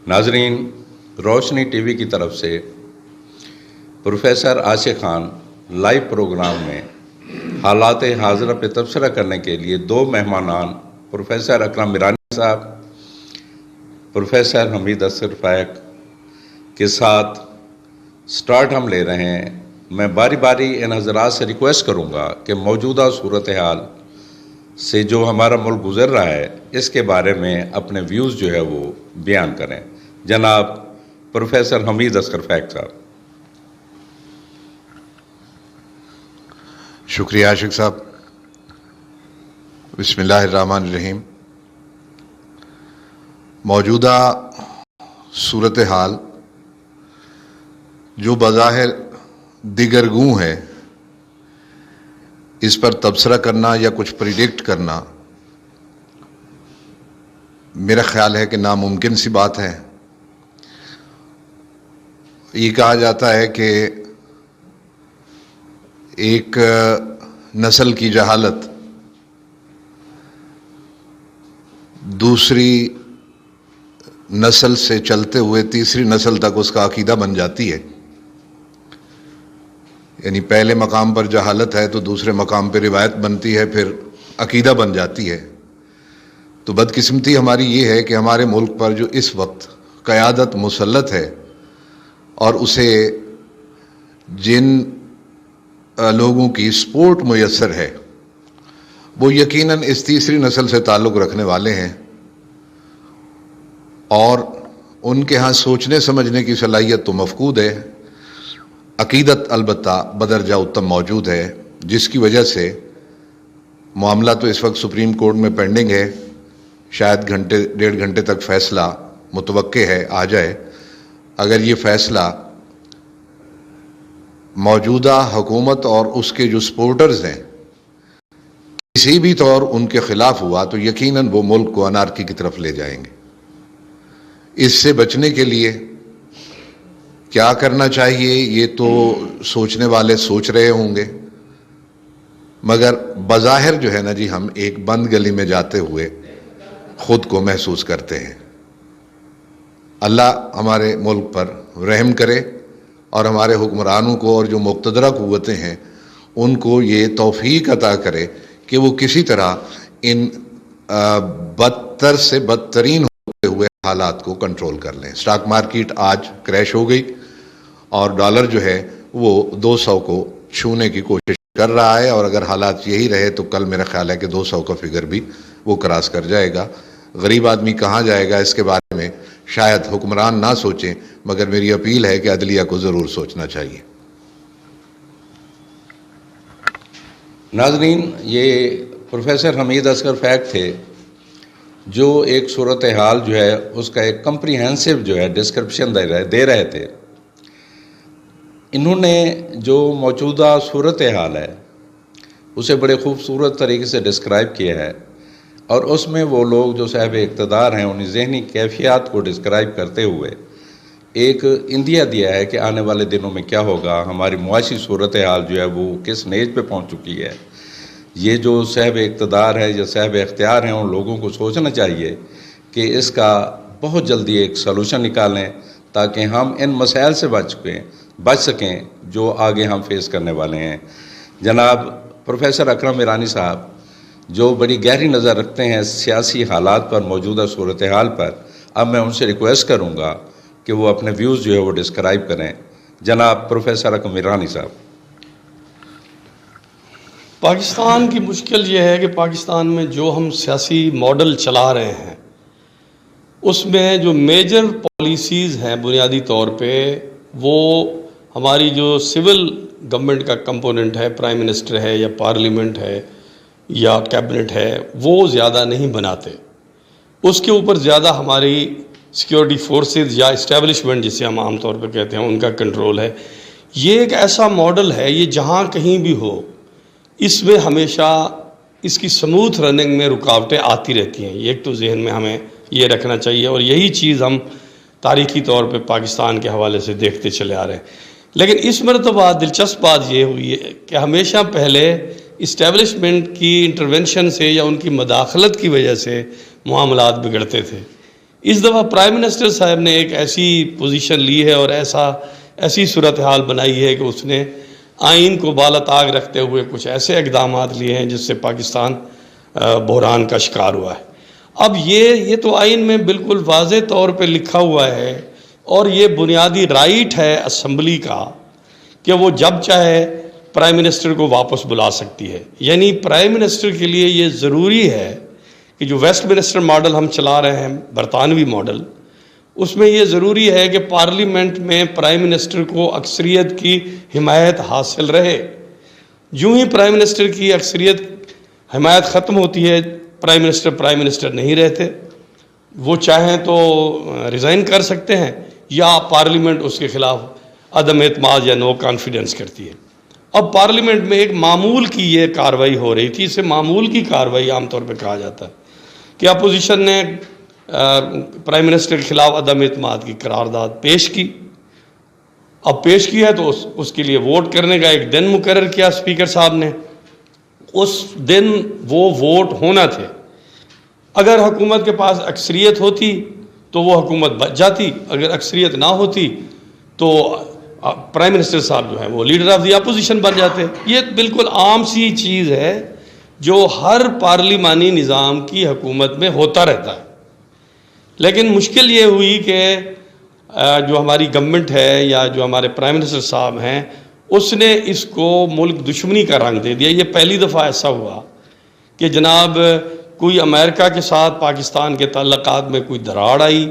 ناظرین، روشنی T V کی طرف سے پروفیسر عاشق خان لائیو پروگرام میں حالات حاضرہ پہ تبصرہ کرنے کے لیے دو مہمانان پروفیسر اکرم میرانی صاحب، پروفیسر حمید اصغر فیق کے ساتھ سٹارٹ ہم لے رہے ہیں۔ میں باری باری ان حضرات سے ریکویسٹ کروں گا کہ موجودہ صورتحال سے جو ہمارا ملک گزر رہا ہے اس کے بارے میں اپنے ویوز جو ہے وہ بیان کریں۔ جناب پروفیسر حمید اصغر فیق صاحب۔ شکریہ عاشق صاحب۔ بسم اللہ الرحمن الرحیم۔ موجودہ صورتحال جو بظاہر دیگرگوں ہے، اس پر تبصرہ کرنا یا کچھ پریڈکٹ کرنا میرا خیال ہے کہ ناممکن سی بات ہے۔ یہ کہا جاتا ہے کہ ایک نسل کی جہالت دوسری نسل سے چلتے ہوئے تیسری نسل تک اس کا عقیدہ بن جاتی ہے۔ یعنی پہلے مقام پر جہالت ہے تو دوسرے مقام پہ روایت بنتی ہے، پھر عقیدہ بن جاتی ہے۔ تو بدقسمتی ہماری یہ ہے کہ ہمارے ملک پر جو اس وقت قیادت مسلط ہے اور اسے جن لوگوں کی سپورٹ میسر ہے وہ یقیناً اس تیسری نسل سے تعلق رکھنے والے ہیں، اور ان کے ہاں سوچنے سمجھنے کی صلاحیت تو مفقود ہے، عقیدت البتہ بدرجہ اتم موجود ہے، جس کی وجہ سے معاملہ تو اس وقت سپریم کورٹ میں پینڈنگ ہے۔ شاید ڈیڑھ گھنٹے تک فیصلہ متوقع ہے آ جائے۔ اگر یہ فیصلہ موجودہ حکومت اور اس کے جو سپورٹرز ہیں کسی بھی طور ان کے خلاف ہوا تو یقیناً وہ ملک کو انارکی کی طرف لے جائیں گے۔ اس سے بچنے کے لیے کیا کرنا چاہیے یہ تو سوچنے والے سوچ رہے ہوں گے، مگر بظاہر جو ہے نا جی ہم ایک بند گلی میں جاتے ہوئے خود کو محسوس کرتے ہیں۔ اللہ ہمارے ملک پر رحم کرے اور ہمارے حکمرانوں کو اور جو مقتدرہ قوتیں ہیں ان کو یہ توفیق عطا کرے کہ وہ کسی طرح ان بدتر سے بدترین ہوتے ہوئے حالات کو کنٹرول کر لیں۔ سٹاک مارکیٹ آج کریش ہو گئی اور ڈالر جو ہے وہ 200 کو چھونے کی کوشش کر رہا ہے، اور اگر حالات یہی رہے تو کل میرا خیال ہے کہ 200 کا فگر بھی وہ کراس کر جائے گا۔ غریب آدمی کہاں جائے گا اس کے بارے میں شاید حکمران نہ سوچیں، مگر میری اپیل ہے کہ عدلیہ کو ضرور سوچنا چاہیے۔ ناظرین، یہ پروفیسر حمید اصغر فیق تھے جو ایک صورتحال جو ہے اس کا ایک کمپریہنسو جو ہے ڈسکرپشن دے رہے تھے۔ انہوں نے جو موجودہ صورتحال ہے اسے بڑے خوبصورت طریقے سے ڈسکرائب کیا ہے، اور اس میں وہ لوگ جو صاحب اقتدار ہیں انہیں ذہنی کیفیات کو ڈسکرائب کرتے ہوئے ایک اندیا دیا ہے کہ آنے والے دنوں میں کیا ہوگا، ہماری معاشی صورتحال جو ہے وہ کس نیج پہ پہنچ چکی ہے۔ یہ جو صاحب اقتدار ہے یا صاحب اختیار ہیں ان لوگوں کو سوچنا چاہیے کہ اس کا بہت جلدی ایک سلوشن نکالیں تاکہ ہم ان مسائل سے بچ سکیں جو آگے ہم فیس کرنے والے ہیں۔ جناب پروفیسر اکرم میرانی صاحب جو بڑی گہری نظر رکھتے ہیں سیاسی حالات پر، موجودہ صورتحال پر، اب میں ان سے ریکویسٹ کروں گا کہ وہ اپنے ویوز جو ہے وہ ڈسکرائب کریں۔ جناب پروفیسر اکرم میرانی صاحب۔ پاکستان کی مشکل یہ ہے کہ پاکستان میں جو ہم سیاسی ماڈل چلا رہے ہیں اس میں جو میجر پالیسیز ہیں بنیادی طور پہ وہ ہماری جو سول گورنمنٹ کا کمپوننٹ ہے، پرائم منسٹر ہے یا پارلیمنٹ ہے یا کیبنٹ ہے، وہ زیادہ نہیں بناتے۔ اس کے اوپر زیادہ ہماری سیکیورٹی فورسز یا اسٹیبلشمنٹ جسے ہم عام طور پہ کہتے ہیں ان کا کنٹرول ہے۔ یہ ایک ایسا ماڈل ہے، یہ جہاں کہیں بھی ہو اس میں ہمیشہ اس کی سموتھ رننگ میں رکاوٹیں آتی رہتی ہیں۔ یہ ایک تو ذہن میں ہمیں یہ رکھنا چاہیے، اور یہی چیز ہم تاریخی طور پہ پاکستان کے حوالے سے دیکھتے چلے آ رہے ہیں۔ لیکن اس مرتبہ دلچسپ بات یہ ہوئی ہے کہ ہمیشہ پہلے اسٹیبلشمنٹ کی انٹرونشن سے یا ان کی مداخلت کی وجہ سے معاملات بگڑتے تھے۔ اس دفعہ پرائم منسٹر صاحب نے ایک ایسی پوزیشن لی ہے اور ایسی صورتحال بنائی ہے کہ اس نے آئین کو بالا طاق رکھتے ہوئے کچھ ایسے اقدامات لیے ہیں جس سے پاکستان بحران کا شکار ہوا ہے۔ اب یہ تو آئین میں بالکل واضح طور پہ لکھا ہوا ہے، اور یہ بنیادی رائٹ ہے اسمبلی کا کہ وہ جب چاہے پرائم منسٹر کو واپس بلا سکتی ہے۔ یعنی پرائم منسٹر کے لیے یہ ضروری ہے کہ جو ویسٹ منسٹر ماڈل ہم چلا رہے ہیں، برطانوی ماڈل، اس میں یہ ضروری ہے کہ پارلیمنٹ میں پرائم منسٹر کو اکثریت کی حمایت حاصل رہے۔ جو ہی پرائم منسٹر کی اکثریت حمایت ختم ہوتی ہے، پرائم منسٹر نہیں رہتے، وہ چاہیں تو ریزائن کر سکتے ہیں یا پارلیمنٹ اس کے خلاف عدم اعتماد یا نو کانفیڈنس کرتی ہے۔ اب پارلیمنٹ میں ایک معمول کی یہ کارروائی ہو رہی تھی، اسے معمول کی کارروائی عام طور پہ کہا جاتا ہے، کہ اپوزیشن نے پرائم منسٹر کے خلاف عدم اعتماد کی قرارداد پیش کی۔ اب پیش کی ہے تو اس کے لیے ووٹ کرنے کا ایک دن مقرر کیا اسپیکر صاحب نے۔ اس دن وہ ووٹ ہونا تھے، اگر حکومت کے پاس اکثریت ہوتی تو وہ حکومت بچ جاتی، اگر اکثریت نہ ہوتی تو پرائم منسٹر صاحب جو ہیں وہ لیڈر آف دی اپوزیشن بن جاتے۔ یہ بالکل عام سی چیز ہے جو ہر پارلیمانی نظام کی حکومت میں ہوتا رہتا ہے۔ لیکن مشکل یہ ہوئی کہ جو ہماری گورنمنٹ ہے یا جو ہمارے پرائم منسٹر صاحب ہیں، اس نے اس کو ملک دشمنی کا رنگ دے دیا۔ یہ پہلی دفعہ ایسا ہوا کہ جناب کوئی امریکہ کے ساتھ پاکستان کے تعلقات میں کوئی دراڑ آئی،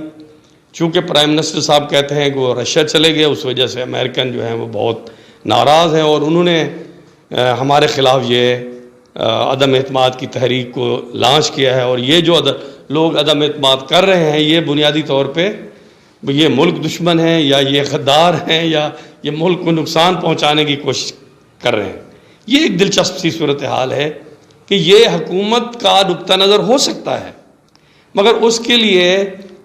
چونکہ پرائم منسٹر صاحب کہتے ہیں کہ وہ رشیا چلے گئے، اس وجہ سے امریکن جو ہیں وہ بہت ناراض ہیں اور انہوں نے ہمارے خلاف یہ عدم اعتماد کی تحریک کو لانچ کیا ہے، اور یہ جو لوگ عدم اعتماد کر رہے ہیں یہ بنیادی طور پہ یہ ملک دشمن ہیں یا یہ غدار ہیں یا یہ ملک کو نقصان پہنچانے کی کوشش کر رہے ہیں۔ یہ ایک دلچسپ سی صورتحال ہے کہ یہ حکومت کا نقطہ نظر ہو سکتا ہے، مگر اس کے لیے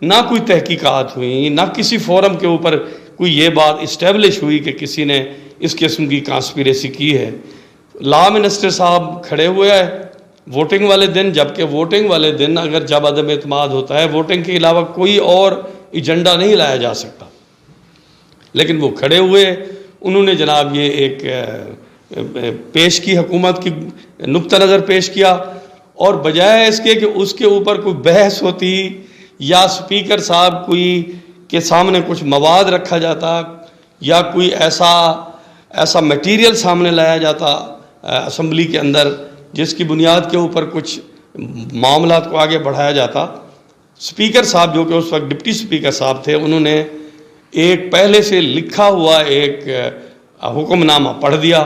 نہ کوئی تحقیقات ہوئی، نہ کسی فورم کے اوپر کوئی یہ بات اسٹیبلش ہوئی کہ کسی نے اس قسم کی کانسپیریسی کی ہے۔ لا منسٹر صاحب کھڑے ہوئے ہیں ووٹنگ والے دن، جبکہ ووٹنگ والے دن اگر جب عدم اعتماد ہوتا ہے ووٹنگ کے علاوہ کوئی اور ایجنڈا نہیں لایا جا سکتا، لیکن وہ کھڑے ہوئے، انہوں نے جناب یہ ایک پیش کی، حکومت کی نقطہ نظر پیش کیا، اور بجائے اس کے کہ اس کے اوپر کوئی بحث ہوتی یا اسپیکر صاحب کوئی کے سامنے کچھ مواد رکھا جاتا یا کوئی ایسا میٹیریل سامنے لایا جاتا اسمبلی کے اندر جس کی بنیاد کے اوپر کچھ معاملات کو آگے بڑھایا جاتا، اسپیکر صاحب جو کہ اس وقت ڈپٹی اسپیکر صاحب تھے، انہوں نے ایک پہلے سے لکھا ہوا ایک حکم نامہ پڑھ دیا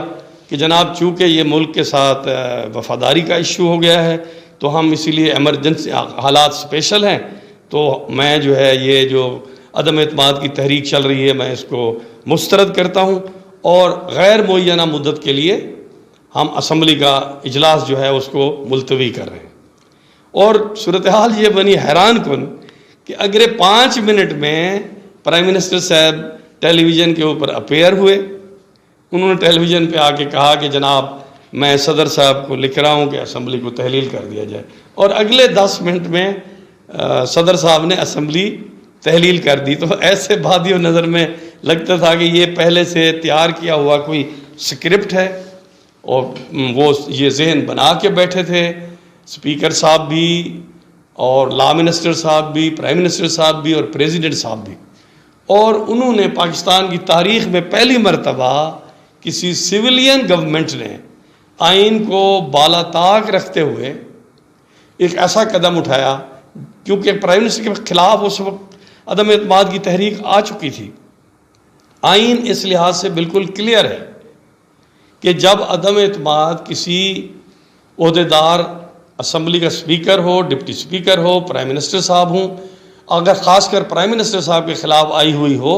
کہ جناب چونکہ یہ ملک کے ساتھ وفاداری کا ایشو ہو گیا ہے تو ہم اسی لیے ایمرجنسی حالات سپیشل ہیں، تو میں جو ہے یہ جو عدم اعتماد کی تحریک چل رہی ہے میں اس کو مسترد کرتا ہوں، اور غیر معینہ مدت کے لیے ہم اسمبلی کا اجلاس جو ہے اس کو ملتوی کر رہے ہیں۔ اور صورتحال یہ بنی حیران کن کہ اگلے 5 منٹ میں پرائم منسٹر صاحب ٹیلی ویژن کے اوپر اپیئر ہوئے، انہوں نے ٹیلی ویژن پہ آ کے کہا کہ جناب میں صدر صاحب کو لکھ رہا ہوں کہ اسمبلی کو تحلیل کر دیا جائے، اور اگلے 10 منٹ میں صدر صاحب نے اسمبلی تحلیل کر دی۔ تو ایسے بادی و نظر میں لگتا تھا کہ یہ پہلے سے تیار کیا ہوا کوئی سکرپٹ ہے، اور وہ یہ ذہن بنا کے بیٹھے تھے اسپیکر صاحب بھی اور لا منسٹر صاحب بھی، پرائم منسٹر صاحب بھی اور پریزیڈنٹ صاحب بھی، اور انہوں نے پاکستان کی تاریخ میں پہلی مرتبہ کسی سویلین گورنمنٹ نے آئین کو بالا طاق رکھتے ہوئے ایک ایسا قدم اٹھایا، کیونکہ پرائم منسٹر کے خلاف اس وقت عدم اعتماد کی تحریک آ چکی تھی۔ آئین اس لحاظ سے بالکل کلیئر ہے کہ جب عدم اعتماد کسی عہدیدار اسمبلی کا اسپیکر ہو، ڈپٹی اسپیکر ہو، پرائم منسٹر صاحب ہوں، اگر خاص کر پرائم منسٹر صاحب کے خلاف آئی ہوئی ہو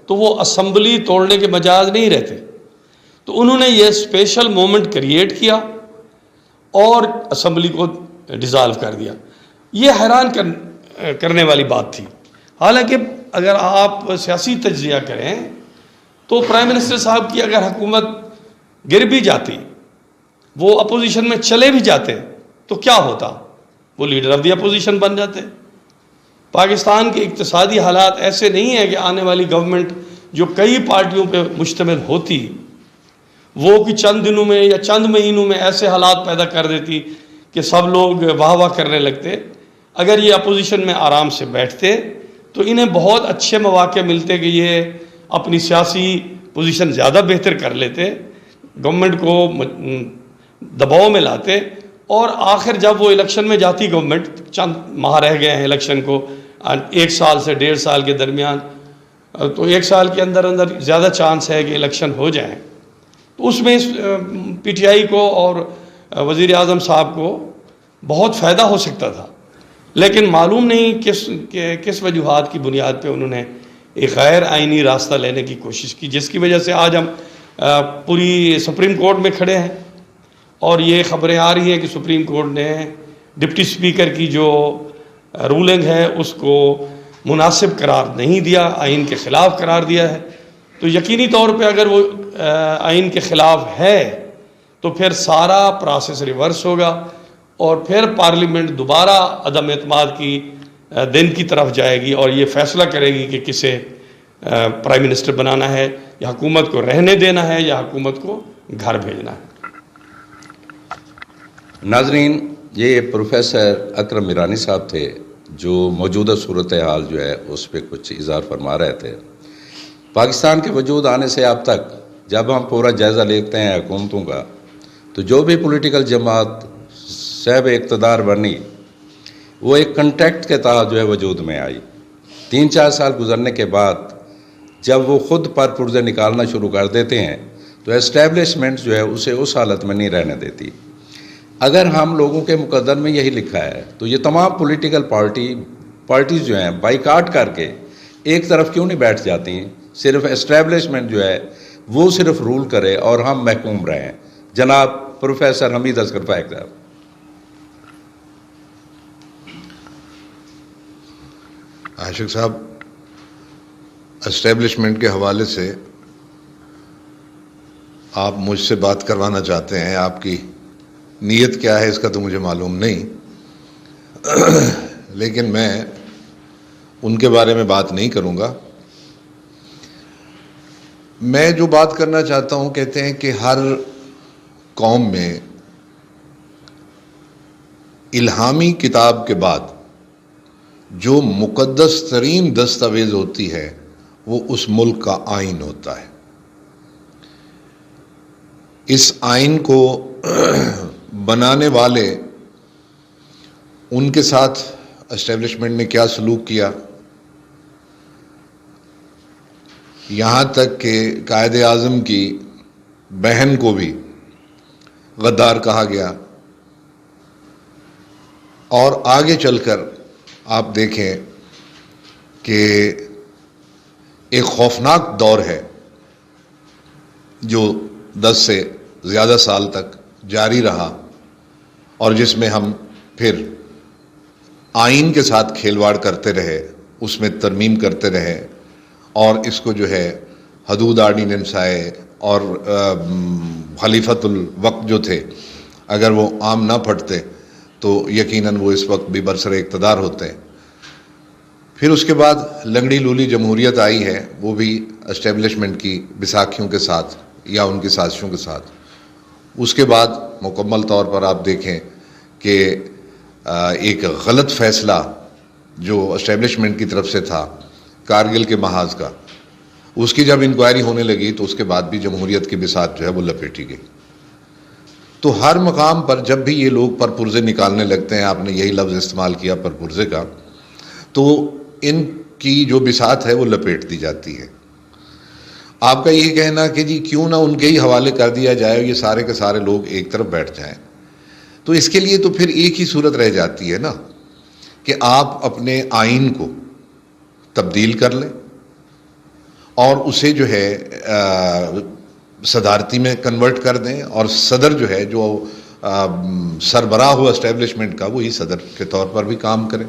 تو وہ اسمبلی توڑنے کے مجاز نہیں رہتے۔ تو انہوں نے یہ اسپیشل مومنٹ کریٹ کیا اور اسمبلی کو ڈیزالو کر دیا۔ یہ حیران کرنے والی بات تھی۔ حالانکہ اگر آپ سیاسی تجزیہ کریں تو پرائم منسٹر صاحب کی اگر حکومت گر بھی جاتی، وہ اپوزیشن میں چلے بھی جاتے تو کیا ہوتا؟ وہ لیڈر آف دی اپوزیشن بن جاتے۔ پاکستان کے اقتصادی حالات ایسے نہیں ہیں کہ آنے والی گورنمنٹ جو کئی پارٹیوں پہ مشتمل ہوتی وہ کہ چند دنوں میں یا چند مہینوں میں ایسے حالات پیدا کر دیتی کہ سب لوگ واہ واہ کرنے لگتے. اگر یہ اپوزیشن میں آرام سے بیٹھتے تو انہیں بہت اچھے مواقع ملتے کہ یہ اپنی سیاسی پوزیشن زیادہ بہتر کر لیتے, گورنمنٹ کو دباؤ میں لاتے, اور آخر جب وہ الیکشن میں جاتی گورنمنٹ, چند ماہ رہ گئے ہیں الیکشن کو, 1 سال سے 1.5 سال کے درمیان, تو 1 سال کے اندر زیادہ چانس ہے کہ الیکشن ہو جائیں, تو اس میں پی ٹی آئی کو اور وزیر اعظم صاحب کو بہت فائدہ ہو سکتا تھا. لیکن معلوم نہیں کس وجوہات کی بنیاد پہ انہوں نے ایک غیر آئینی راستہ لینے کی کوشش کی, جس کی وجہ سے آج ہم پوری سپریم کورٹ میں کھڑے ہیں, اور یہ خبریں آ رہی ہیں کہ سپریم کورٹ نے ڈپٹی اسپیکر کی جو رولنگ ہے اس کو مناسب قرار نہیں دیا, آئین کے خلاف قرار دیا ہے. تو یقینی طور پہ اگر وہ آئین کے خلاف ہے تو پھر سارا پروسیس ریورس ہوگا, اور پھر پارلیمنٹ دوبارہ عدم اعتماد کی دن کی طرف جائے گی, اور یہ فیصلہ کرے گی کہ کسے پرائم منسٹر بنانا ہے, یا حکومت کو رہنے دینا ہے, یا حکومت کو گھر بھیجنا ہے. ناظرین, یہ پروفیسر اکرم میرانی صاحب تھے جو موجودہ صورتحال جو ہے اس پہ کچھ اظہار فرما رہے تھے. پاکستان کے وجود آنے سے اب تک جب ہم پورا جائزہ لیتے ہیں حکومتوں کا, تو جو بھی پولیٹیکل جماعت صاحب اقتدار بنی وہ ایک کنٹیکٹ کے تحت جو ہے وجود میں آئی. 3-4 سال گزرنے کے بعد جب وہ خود پر پرزے نکالنا شروع کر دیتے ہیں تو اسٹیبلشمنٹ جو ہے اسے اس حالت میں نہیں رہنے دیتی. اگر ہم لوگوں کے مقدر میں یہی لکھا ہے تو یہ تمام پولیٹیکل پارٹیز جو ہیں بائیکاٹ کر کے ایک طرف کیوں نہیں بیٹھ جاتی ہیں؟ صرف اسٹیبلشمنٹ جو ہے وہ صرف رول کرے اور ہم محکوم رہیں. جناب پروفیسر حمید اصغر فائق صاحب. عاشق صاحب, اسٹیبلشمنٹ کے حوالے سے آپ مجھ سے بات کروانا چاہتے ہیں, آپ کی نیت کیا ہے اس کا تو مجھے معلوم نہیں, لیکن میں ان کے بارے میں بات نہیں کروں گا. میں جو بات کرنا چاہتا ہوں, کہتے ہیں کہ ہر قوم میں الہامی کتاب کے بعد جو مقدس ترین دستاویز ہوتی ہے وہ اس ملک کا آئین ہوتا ہے. اس آئین کو بنانے والے, ان کے ساتھ اسٹیبلشمنٹ نے کیا سلوک کیا, یہاں تک کہ قائد اعظم کی بہن کو بھی غدار کہا گیا, اور آگے چل کر آپ دیکھیں کہ ایک خوفناک دور ہے جو 10 سے زیادہ سال تک جاری رہا, اور جس میں ہم پھر آئین کے ساتھ کھیلواڑ کرتے رہے, اس میں ترمیم کرتے رہے, اور اس کو جو ہے حدود آرڈیننس آئے, اور خلیفۃ الوقت جو تھے اگر وہ عام نہ پھٹتے تو یقیناً وہ اس وقت بھی برسر اقتدار ہوتے ہیں. پھر اس کے بعد لنگڑی لولی جمہوریت آئی ہے, وہ بھی اسٹیبلشمنٹ کی بیساکھیوں کے ساتھ یا ان کی سازشوں کے ساتھ. اس کے بعد مکمل طور پر آپ دیکھیں کہ ایک غلط فیصلہ جو اسٹیبلشمنٹ کی طرف سے تھا کارگل کے محاذ کا, اس کی جب انکوائری ہونے لگی تو اس کے بعد بھی جمہوریت کی بساط جو ہے وہ لپیٹی گئی. تو ہر مقام پر جب بھی یہ لوگ پر پرزے نکالنے لگتے ہیں, آپ نے یہی لفظ استعمال کیا پر پرزے کا, تو ان کی جو بساط ہے وہ لپیٹ دی جاتی ہے. آپ کا یہ کہنا کہ جی کیوں نہ ان کے ہی حوالے کر دیا جائے, یہ سارے کے سارے لوگ ایک طرف بیٹھ جائیں, تو اس کے لیے تو پھر ایک ہی صورت رہ جاتی ہے نا کہ آپ اپنے آئین کو تبدیل کر لیں اور اسے جو ہے صدارتی میں کنورٹ کر دیں, اور صدر جو ہے جو سربراہ ہوا اسٹیبلشمنٹ کا وہی صدر کے طور پر بھی کام کرے.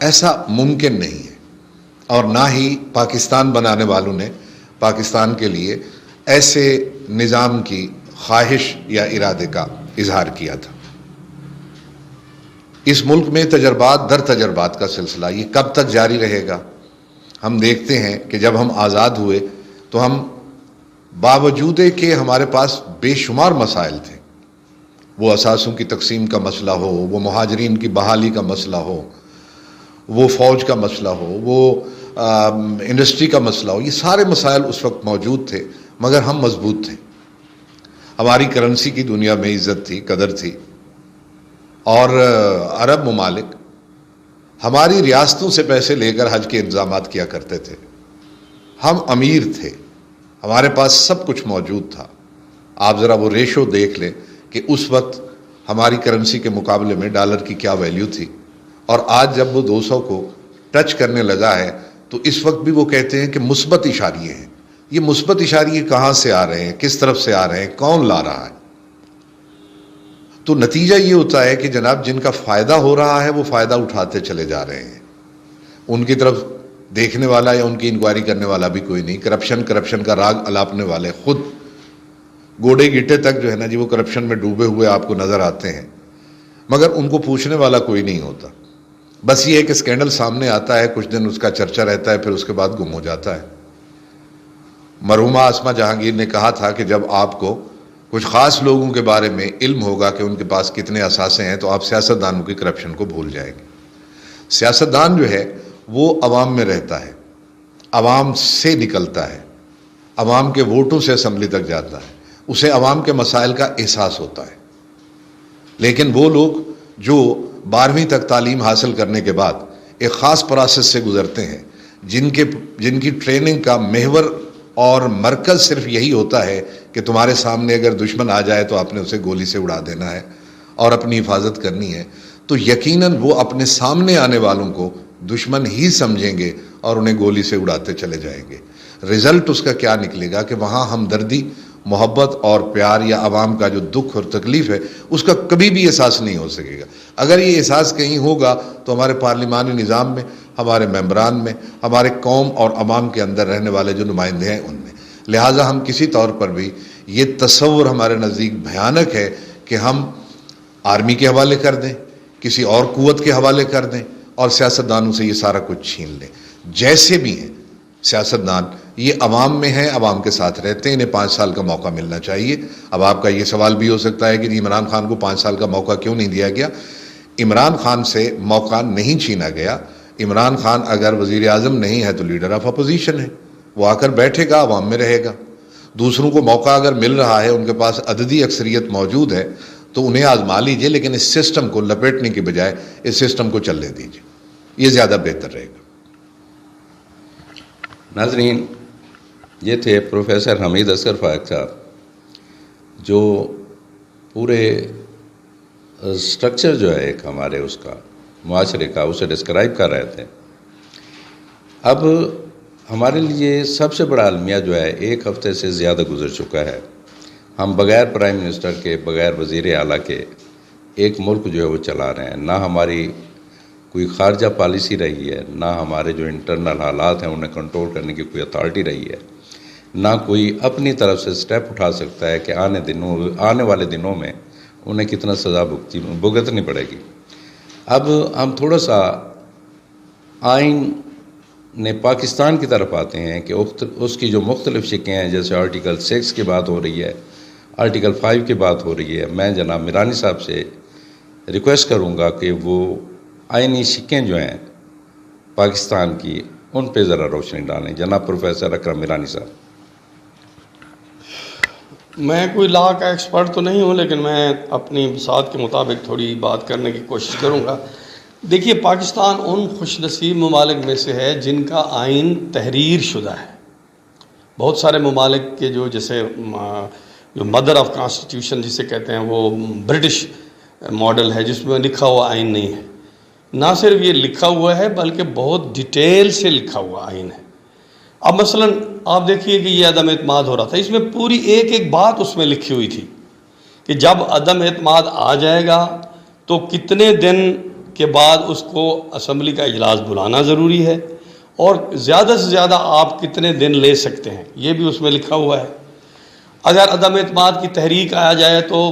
ایسا ممکن نہیں ہے, اور نہ ہی پاکستان بنانے والوں نے پاکستان کے لیے ایسے نظام کی خواہش یا ارادے کا اظہار کیا تھا. اس ملک میں تجربات در تجربات کا سلسلہ، یہ کب تک جاری رہے گا؟ ہم دیکھتے ہیں کہ جب ہم آزاد ہوئے تو ہم باوجود کہ ہمارے پاس بے شمار مسائل تھے، وہ اثاثوں کی تقسیم کا مسئلہ ہو، وہ مہاجرین کی بحالی کا مسئلہ ہو، وہ فوج کا مسئلہ ہو، وہ انڈسٹری کا مسئلہ ہو، یہ سارے مسائل اس وقت موجود تھے، مگر ہم مضبوط تھے. ہماری کرنسی کی دنیا میں عزت تھی، قدر تھی. اور عرب ممالک ہماری ریاستوں سے پیسے لے کر حج کے انتظامات کیا کرتے تھے. ہم امیر تھے، ہمارے پاس سب کچھ موجود تھا. آپ ذرا وہ ریشو دیکھ لیں کہ اس وقت ہماری کرنسی کے مقابلے میں ڈالر کی کیا ویلیو تھی، اور آج جب وہ 200 کو ٹچ کرنے لگا ہے تو اس وقت بھی وہ کہتے ہیں کہ مثبت اشاریے ہیں. یہ مثبت اشاریے کہاں سے آ رہے ہیں، کس طرف سے آ رہے ہیں، کون لا رہا ہے؟ تو نتیجہ یہ ہوتا ہے کہ جناب جن کا فائدہ ہو رہا ہے وہ فائدہ اٹھاتے چلے جا رہے ہیں. ان کی طرف دیکھنے والا یا ان کی انکوائری کرنے والا بھی کوئی نہیں. کرپشن کا راگ الاپنے والے خود گوڑے گیٹے تک جو ہے نا جی وہ کرپشن میں ڈوبے ہوئے آپ کو نظر آتے ہیں، مگر ان کو پوچھنے والا کوئی نہیں ہوتا. بس یہ ہے کہ اسکینڈل سامنے آتا ہے، کچھ دن اس کا چرچا رہتا ہے، پھر اس کے بعد گم ہو جاتا ہے. مرحومہ آسما جہانگیر نے کہا تھا کہ جب آپ کو کچھ خاص لوگوں کے بارے میں علم ہوگا کہ ان کے پاس کتنے اثاثے ہیں تو آپ سیاستدانوں کی کرپشن کو بھول جائیں گے. سیاستدان جو ہے وہ عوام میں رہتا ہے، عوام سے نکلتا ہے، عوام کے ووٹوں سے اسمبلی تک جاتا ہے، اسے عوام کے مسائل کا احساس ہوتا ہے. لیکن وہ لوگ جو 12ویں تک تعلیم حاصل کرنے کے بعد ایک خاص پروسیس سے گزرتے ہیں، جن کی ٹریننگ کا محور اور مرکز صرف یہی ہوتا ہے کہ تمہارے سامنے اگر دشمن آ جائے تو آپ نے اسے گولی سے اڑا دینا ہے اور اپنی حفاظت کرنی ہے، تو یقیناً وہ اپنے سامنے آنے والوں کو دشمن ہی سمجھیں گے اور انہیں گولی سے اڑاتے چلے جائیں گے. رزلٹ اس کا کیا نکلے گا کہ وہاں ہمدردی، محبت اور پیار یا عوام کا جو دکھ اور تکلیف ہے اس کا کبھی بھی احساس نہیں ہو سکے گا. اگر یہ احساس کہیں ہوگا تو ہمارے پارلیمانی نظام میں، ہمارے ممبران میں، ہمارے قوم اور عوام کے اندر رہنے والے جو نمائندے ہیں ان میں. لہٰذا ہم کسی طور پر بھی یہ تصور ہمارے نزدیک بھیانک ہے کہ ہم آرمی کے حوالے کر دیں، کسی اور قوت کے حوالے کر دیں اور سیاستدانوں سے یہ سارا کچھ چھین لیں. جیسے بھی ہیں سیاستدان، یہ عوام میں ہیں، عوام کے ساتھ رہتے ہیں، انہیں 5 سال کا موقع ملنا چاہیے. اب آپ کا یہ سوال بھی ہو سکتا ہے کہ عمران خان کو 5 سال کا موقع کیوں نہیں دیا گیا؟ عمران خان سے موقع نہیں چھینا گیا. عمران خان اگر وزیر اعظم نہیں ہے تو لیڈر آف اپوزیشن ہے، وہ آ کر بیٹھے گا، عوام میں رہے گا. دوسروں کو موقع اگر مل رہا ہے، ان کے پاس عددی اکثریت موجود ہے تو انہیں آزما لیجئے، لیکن اس سسٹم کو لپیٹنے کی بجائے اس سسٹم کو چلنے دیجئے، یہ زیادہ بہتر رہے گا. ناظرین، یہ تھے پروفیسر حمید اصغر فائق صاحب، جو پورے سٹرکچر جو ہے ایک ہمارے اس کا معاشرے کا اسے ڈسکرائب کر رہے تھے. اب ہمارے لیے سب سے بڑا المیہ جو ہے 1 ہفتے سے زیادہ گزر چکا ہے. ہم بغیر پرائم منسٹر کے، بغیر وزیر اعلیٰ کے ایک ملک جو ہے وہ چلا رہے ہیں. نہ ہماری کوئی خارجہ پالیسی رہی ہے، نہ ہمارے جو انٹرنل حالات ہیں انہیں کنٹرول کرنے کی کوئی اتھارٹی رہی ہے، نہ کوئی اپنی طرف سے سٹیپ اٹھا سکتا ہے کہ آنے والے دنوں میں انہیں کتنا سزا بھگتنی پڑے گی. اب ہم تھوڑا سا آئین نے پاکستان کی طرف آتے ہیں کہ اس کی جو مختلف شکیں ہیں، جیسے آرٹیکل 6 کی بات ہو رہی ہے، آرٹیکل 5 کی بات ہو رہی ہے. میں جناب میرانی صاحب سے ریکویسٹ کروں گا کہ وہ آئینی شکیں جو ہیں پاکستان کی ان پہ ذرا روشنی ڈالیں. جناب پروفیسر اکرم میرانی صاحب. میں کوئی لا کا ایکسپرٹ تو نہیں ہوں، لیکن میں اپنی بساط کے مطابق تھوڑی بات کرنے کی کوشش کروں گا. دیکھیے، پاکستان ان خوش نصیب ممالک میں سے ہے جن کا آئین تحریر شدہ ہے. بہت سارے ممالک کے جیسے جو مدر آف کانسٹیٹیوشن جسے کہتے ہیں وہ برٹش ماڈل ہے، جس میں لکھا ہوا آئین نہیں ہے. نہ صرف یہ لکھا ہوا ہے بلکہ بہت ڈیٹیل سے لکھا ہوا آئین ہے. اب مثلا آپ دیکھیے کہ یہ عدم اعتماد ہو رہا تھا، اس میں پوری ایک بات اس میں لکھی ہوئی تھی کہ جب عدم اعتماد آ جائے گا تو کتنے دن کے بعد اس کو اسمبلی کا اجلاس بلانا ضروری ہے، اور زیادہ سے زیادہ آپ کتنے دن لے سکتے ہیں، یہ بھی اس میں لکھا ہوا ہے. اگر عدم اعتماد کی تحریک آ جائے تو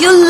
you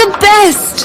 the best।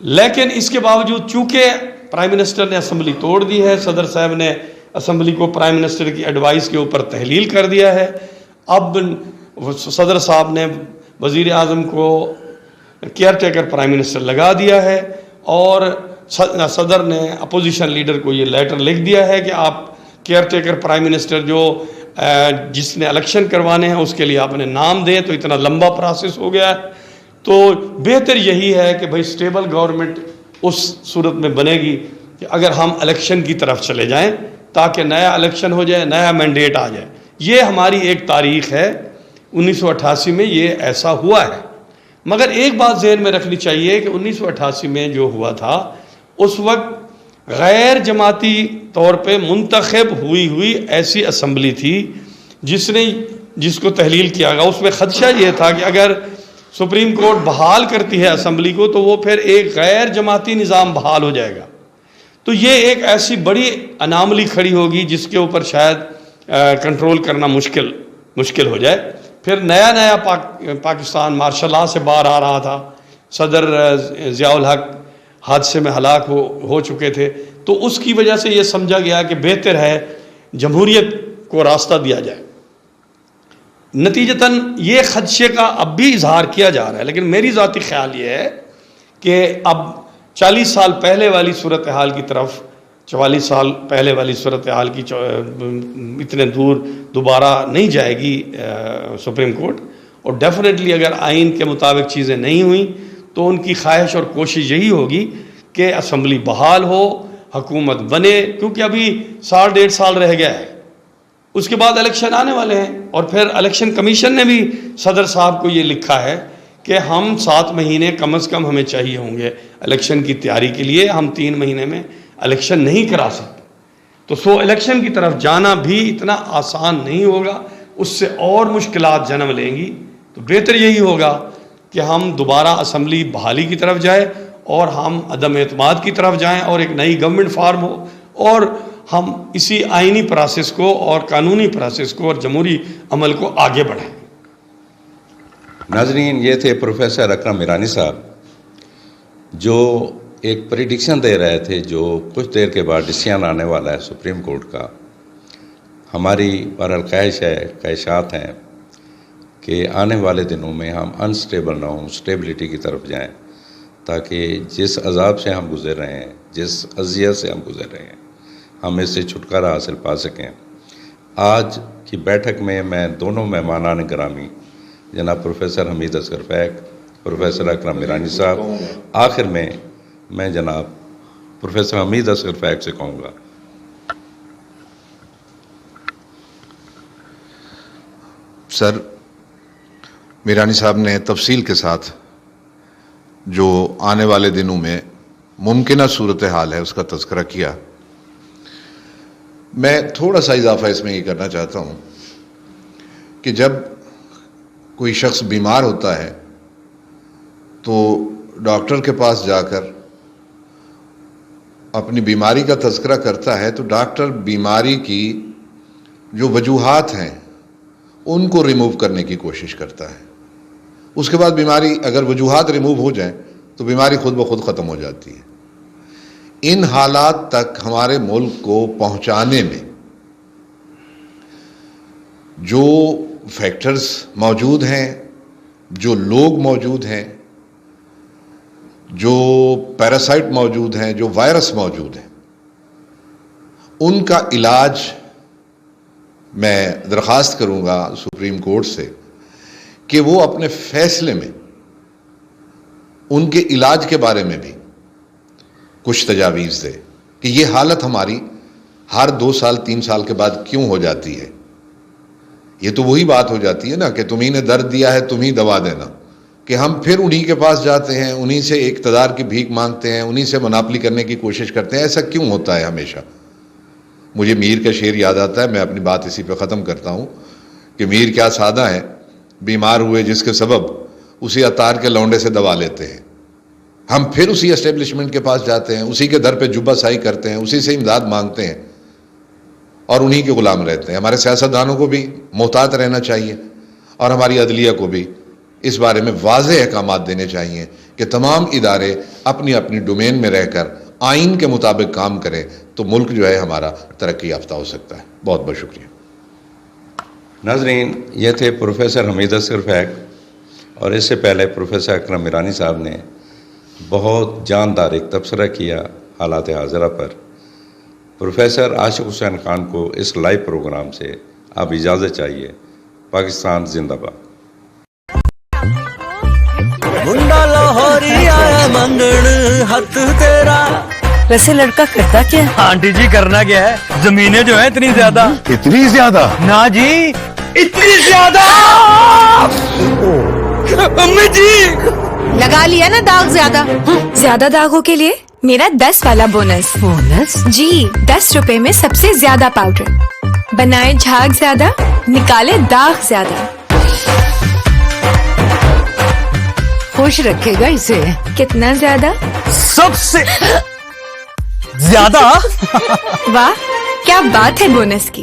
لیکن اس کے باوجود چونکہ پرائم منسٹر نے اسمبلی توڑ دی ہے، صدر صاحب نے اسمبلی کو پرائم منسٹر کی ایڈوائس کے اوپر تحلیل کر دیا ہے، اب صدر صاحب نے وزیر اعظم کو کیئر ٹیکر پرائم منسٹر لگا دیا ہے، اور صدر نے اپوزیشن لیڈر کو یہ لیٹر لکھ دیا ہے کہ آپ کیئر ٹیکر پرائم منسٹر جس نے الیکشن کروانے ہیں اس کے لیے آپ نے نام دیں. تو اتنا لمبا پروسیس ہو گیا ہے. تو بہتر یہی ہے کہ بھائی سٹیبل گورنمنٹ اس صورت میں بنے گی کہ اگر ہم الیکشن کی طرف چلے جائیں تاکہ نیا الیکشن ہو جائے، نیا مینڈیٹ آ جائے. یہ ہماری ایک تاریخ ہے، 1988 میں یہ ایسا ہوا ہے. مگر ایک بات ذہن میں رکھنی چاہیے کہ 1988 میں جو ہوا تھا اس وقت غیر جماعتی طور پہ منتخب ہوئی ایسی اسمبلی تھی جس کو تحلیل کیا گیا. اس میں خدشہ یہ تھا کہ اگر سپریم کورٹ بحال کرتی ہے اسمبلی کو تو وہ پھر ایک غیر جماعتی نظام بحال ہو جائے گا. تو یہ ایک ایسی بڑی اناملی کھڑی ہوگی جس کے اوپر شاید کنٹرول کرنا مشکل ہو جائے. پھر نیا پاکستان مارشل لاء سے باہر آ رہا تھا، صدر ضیاء الحق حادثے میں ہلاک ہو چکے تھے. تو اس کی وجہ سے یہ سمجھا گیا کہ بہتر ہے جمہوریت کو راستہ دیا جائے. نتیجتاً یہ خدشے کا اب بھی اظہار کیا جا رہا ہے، لیکن میری ذاتی خیال یہ ہے کہ اب 40 سال پہلے والی صورتحال کی طرف 44 سال پہلے والی صورتحال کی اتنے دور دوبارہ نہیں جائے گی سپریم کورٹ. اور ڈیفینیٹلی اگر آئین کے مطابق چیزیں نہیں ہوئیں تو ان کی خواہش اور کوشش یہی ہوگی کہ اسمبلی بحال ہو، حکومت بنے، کیونکہ ابھی 1.5 سال رہ گیا ہے. اس کے بعد الیکشن آنے والے ہیں، اور پھر الیکشن کمیشن نے بھی صدر صاحب کو یہ لکھا ہے کہ ہم 7 مہینے کم از کم ہمیں چاہیے ہوں گے الیکشن کی تیاری کے لیے. ہم 3 مہینے میں الیکشن نہیں کرا سکتے. تو الیکشن کی طرف جانا بھی اتنا آسان نہیں ہوگا، اس سے اور مشکلات جنم لیں گی. تو بہتر یہی ہوگا کہ ہم دوبارہ اسمبلی بحالی کی طرف جائیں اور ہم عدم اعتماد کی طرف جائیں اور ایک نئی گورنمنٹ فارم ہو، اور ہم اسی آئینی پروسیس کو اور قانونی پروسیس کو اور جمہوری عمل کو آگے بڑھائیں. ناظرین، یہ تھے پروفیسر اکرم ایرانی صاحب جو ایک پریڈکشن دے رہے تھے جو کچھ دیر کے بعد ڈسیزن آنے والا ہے سپریم کورٹ کا. ہماری بہرحال خواہشات ہیں کہ آنے والے دنوں میں ہم انسٹیبل نہ ہوں، سٹیبلٹی کی طرف جائیں، تاکہ جس عذاب سے ہم گزر رہے ہیں، جس اذیت سے ہم گزر رہے ہیں، ہم اس سے چھٹکارا حاصل پا سکیں. آج کی بیٹھک میں دونوں مہمانان گرامی جناب پروفیسر حمید اصغر فیق، پروفیسر اکرم ایرانی صاحب، آخر میں جناب پروفیسر حمید اصغر فیق سے کہوں گا. سر، میرانی صاحب نے تفصیل کے ساتھ جو آنے والے دنوں میں ممکنہ صورتحال ہے اس کا تذکرہ کیا. میں تھوڑا سا اضافہ اس میں یہ کرنا چاہتا ہوں کہ جب کوئی شخص بیمار ہوتا ہے تو ڈاکٹر کے پاس جا کر اپنی بیماری کا تذکرہ کرتا ہے تو ڈاکٹر بیماری کی جو وجوہات ہیں ان کو ریموو کرنے کی کوشش کرتا ہے. اس کے بعد بیماری اگر وجوہات ریموو ہو جائیں تو بیماری خود بخود ختم ہو جاتی ہے. ان حالات تک ہمارے ملک کو پہنچانے میں جو فیکٹرز موجود ہیں، جو لوگ موجود ہیں، جو پیراسائٹ موجود ہیں، جو وائرس موجود ہیں، ان کا علاج میں درخواست کروں گا سپریم کورٹ سے کہ وہ اپنے فیصلے میں ان کے علاج کے بارے میں بھی کچھ تجاویز دے کہ یہ حالت ہماری ہر 2 سال 3 سال کے بعد کیوں ہو جاتی ہے. یہ تو وہی بات ہو جاتی ہے نا کہ تمہیں نے درد دیا ہے تمہیں دوا دینا، کہ ہم پھر انہی کے پاس جاتے ہیں، انہی سے اقتدار کی بھیک مانگتے ہیں، انہی سے مناپلی کرنے کی کوشش کرتے ہیں. ایسا کیوں ہوتا ہے ہمیشہ؟ مجھے میر کا شعر یاد آتا ہے، میں اپنی بات اسی پہ ختم کرتا ہوں کہ میر کیا سادہ ہے، بیمار ہوئے جس کے سبب اسی عطار کے لونڈے سے دوا لیتے ہیں. ہم پھر اسی اسٹیبلشمنٹ کے پاس جاتے ہیں، اسی کے در پہ جبہ سائی کرتے ہیں، اسی سے امداد مانگتے ہیں اور انہی کے غلام رہتے ہیں. ہمارے سیاستدانوں کو بھی محتاط رہنا چاہیے اور ہماری عدلیہ کو بھی اس بارے میں واضح احکامات دینے چاہیے کہ تمام ادارے اپنی اپنی ڈومین میں رہ کر آئین کے مطابق کام کریں تو ملک جو ہے ہمارا ترقی یافتہ ہو سکتا ہے. بہت بہت شکریہ. ناظرین، یہ تھے پروفیسر حمید اصغر فیق، اور اس سے پہلے پروفیسر اکرم ایرانی صاحب نے بہت جاندار ایک تبصرہ کیا حالات حاضرہ پر. پروفیسر عاشق حسین خان کو اس لائیو پروگرام سے اب اجازت چاہیے. پاکستان زندہ باد. ویسے لڑکا کرتا کیا؟ آنٹی جی کرنا کیا ہے، زمینیں جو ہیں اتنی زیادہ. اتنی زیادہ؟ نا جی اتنی زیادہ. امی جی لگا لیا نا داغ زیادہ. زیادہ داغوں کے لیے میرا 10 والا بونس. بونس؟ جی، 10 روپے میں سب سے زیادہ پاؤڈر. بنائے جھاگ زیادہ، نکالے داغ زیادہ. خوش رکھے گا اسے. کتنا زیادہ؟ سب سے زیادہ. واہ، کیا بات ہے بونس کی.